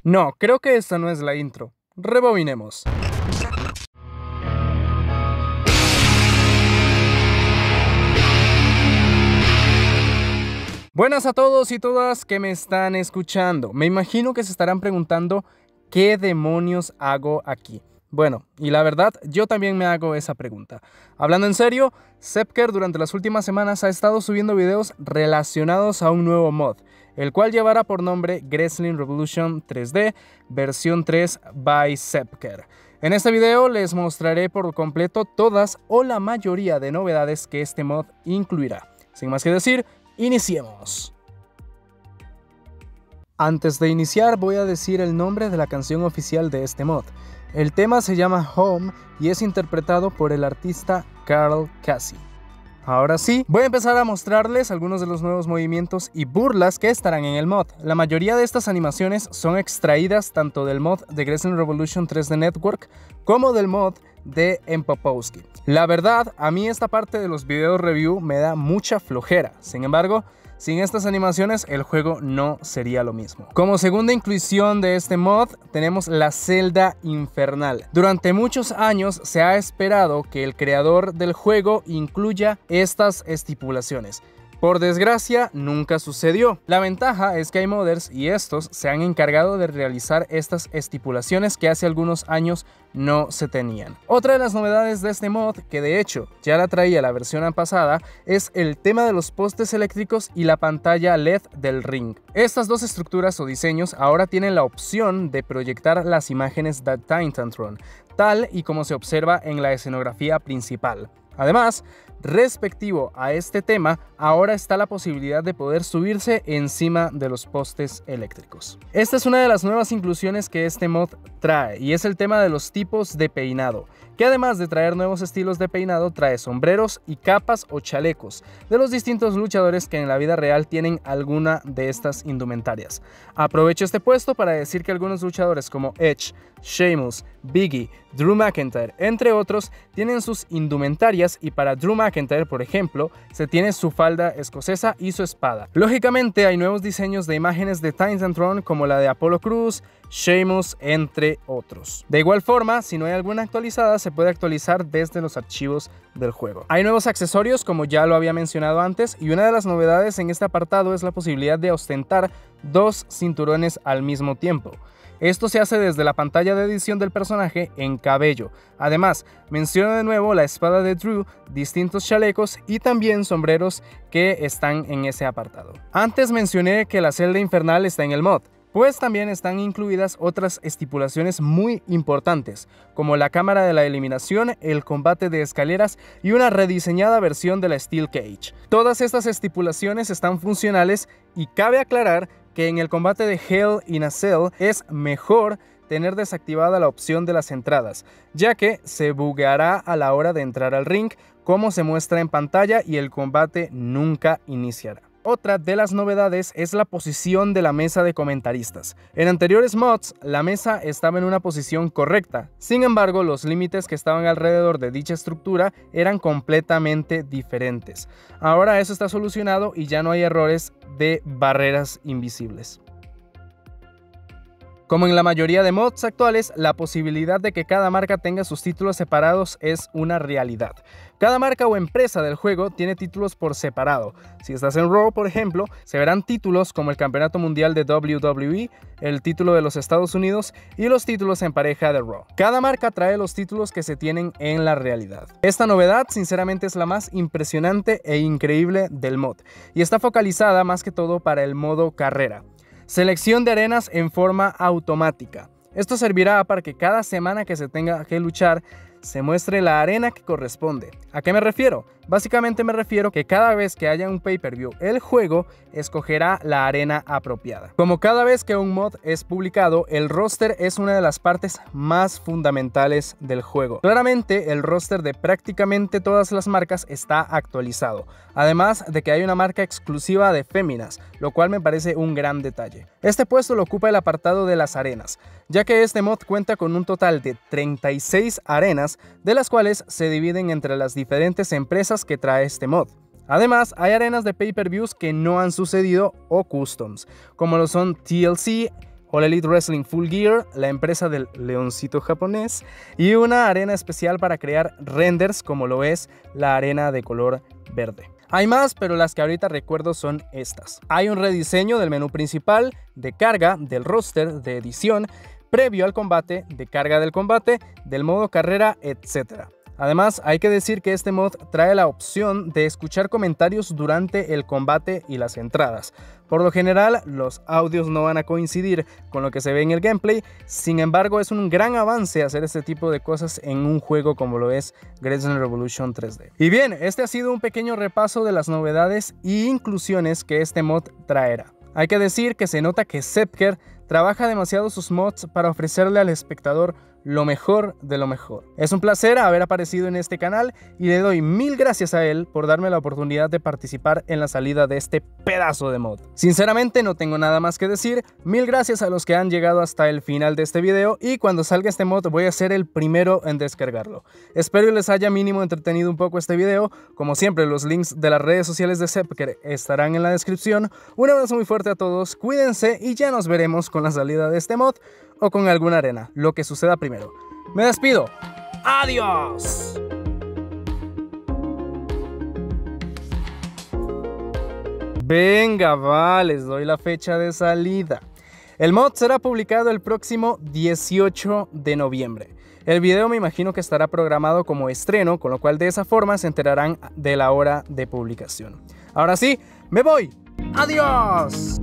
No, creo que esta no es la intro. Rebobinemos. Buenas a todos y todas que me están escuchando. Me imagino que se estarán preguntando ¿qué demonios hago aquí? Bueno, y la verdad, yo también me hago esa pregunta. Hablando en serio, Zepker durante las últimas semanas ha estado subiendo videos relacionados a un nuevo mod, el cual llevará por nombre Wrestling Revolution 3D versión 3 by Zepker. En este video les mostraré por completo todas o la mayoría de novedades que este mod incluirá. Sin más que decir, iniciemos. Antes de iniciar voy a decir el nombre de la canción oficial de este mod. El tema se llama Home y es interpretado por el artista Carl Cassie. Ahora sí, voy a empezar a mostrarles algunos de los nuevos movimientos y burlas que estarán en el mod. La mayoría de estas animaciones son extraídas tanto del mod de Wrestling Revolution 3D Network como del mod de Empopowski. La verdad, a mí esta parte de los videos review me da mucha flojera. Sin embargo, sin estas animaciones el juego no sería lo mismo. Como segunda inclusión de este mod tenemos la celda infernal. Durante muchos años se ha esperado que el creador del juego incluya estas estipulaciones. Por desgracia, nunca sucedió. La ventaja es que hay modders y estos se han encargado de realizar estas estipulaciones que hace algunos años no se tenían. Otra de las novedades de este mod, que de hecho ya la traía la versión pasada, es el tema de los postes eléctricos y la pantalla LED del ring. Estas dos estructuras o diseños ahora tienen la opción de proyectar las imágenes de Titantron, tal y como se observa en la escenografía principal. Además, respectivo a este tema, ahora está la posibilidad de poder subirse encima de los postes eléctricos. Esta es una de las nuevas inclusiones que este mod trae y es el tema de los tipos de peinado, que además de traer nuevos estilos de peinado, trae sombreros y capas o chalecos de los distintos luchadores que en la vida real tienen alguna de estas indumentarias. Aprovecho este puesto para decir que algunos luchadores como Edge, Sheamus, Biggie, Drew McIntyre, entre otros, tienen sus indumentarias y para Drew McIntyre, por ejemplo, se tiene su falda escocesa y su espada. Lógicamente hay nuevos diseños de imágenes de Titantron como la de Apollo Crews, Sheamus, entre otros. De igual forma, si no hay alguna actualizada, se puede actualizar desde los archivos del juego. Hay nuevos accesorios como ya lo había mencionado antes y una de las novedades en este apartado es la posibilidad de ostentar dos cinturones al mismo tiempo. Esto se hace desde la pantalla de edición del personaje en cabello. Además, menciono de nuevo la espada de Drew, distintos chalecos y también sombreros que están en ese apartado. Antes mencioné que la celda infernal está en el mod, pues también están incluidas otras estipulaciones muy importantes, como la cámara de la eliminación, el combate de escaleras y una rediseñada versión de la Steel Cage. Todas estas estipulaciones están funcionales y cabe aclarar que en el combate de Hell in a Cell es mejor tener desactivada la opción de las entradas, ya que se bugueará a la hora de entrar al ring, como se muestra en pantalla, y el combate nunca iniciará. Otra de las novedades es la posición de la mesa de comentaristas. En anteriores mods, la mesa estaba en una posición correcta. Sin embargo, los límites que estaban alrededor de dicha estructura eran completamente diferentes. Ahora eso está solucionado y ya no hay errores de barreras invisibles. Como en la mayoría de mods actuales, la posibilidad de que cada marca tenga sus títulos separados es una realidad. Cada marca o empresa del juego tiene títulos por separado. Si estás en Raw, por ejemplo, se verán títulos como el Campeonato Mundial de WWE, el título de los Estados Unidos y los títulos en pareja de Raw. Cada marca trae los títulos que se tienen en la realidad. Esta novedad, sinceramente, es la más impresionante e increíble del mod y está focalizada más que todo para el modo carrera. Selección de arenas en forma automática. Esto servirá para que cada semana que se tenga que luchar se muestre la arena que corresponde. ¿A qué me refiero? Básicamente me refiero que cada vez que haya un pay-per-view, el juego escogerá la arena apropiada. Como cada vez que un mod es publicado, el roster es una de las partes más fundamentales del juego. Claramente, el roster de prácticamente todas las marcas está actualizado, además de que hay una marca exclusiva de féminas, lo cual me parece un gran detalle. Este puesto lo ocupa el apartado de las arenas, ya que este mod cuenta con un total de 36 arenas, de las cuales se dividen entre las diferentes empresas que trae este mod. Además, hay arenas de pay-per-views que no han sucedido o customs, como lo son TLC, All Elite Wrestling Full Gear, la empresa del leoncito japonés, y una arena especial para crear renders como lo es la arena de color verde. Hay más, pero las que ahorita recuerdo son estas. Hay un rediseño del menú principal, de carga, del roster, de edición, previo al combate, de carga del combate, del modo carrera, etc. Además, hay que decir que este mod trae la opción de escuchar comentarios durante el combate y las entradas. Por lo general, los audios no van a coincidir con lo que se ve en el gameplay, sin embargo es un gran avance hacer este tipo de cosas en un juego como lo es Great Revolution 3D. Y bien, este ha sido un pequeño repaso de las novedades e inclusiones que este mod traerá. Hay que decir que se nota que Zepker trabaja demasiado sus mods para ofrecerle al espectador lo mejor de lo mejor. Es un placer haber aparecido en este canal y le doy mil gracias a él por darme la oportunidad de participar en la salida de este pedazo de mod. Sinceramente no tengo nada más que decir, mil gracias a los que han llegado hasta el final de este video y cuando salga este mod voy a ser el primero en descargarlo. Espero les haya mínimo entretenido un poco este video, como siempre los links de las redes sociales de Zepker estarán en la descripción. Un abrazo muy fuerte a todos, cuídense y ya nos veremos con la salida de este mod o con alguna arena, lo que suceda primero. Me despido. ¡Adiós! Venga, va, les doy la fecha de salida. El mod será publicado el próximo 18 de noviembre. El video me imagino que estará programado como estreno, con lo cual de esa forma se enterarán de la hora de publicación. Ahora sí, me voy. ¡Adiós!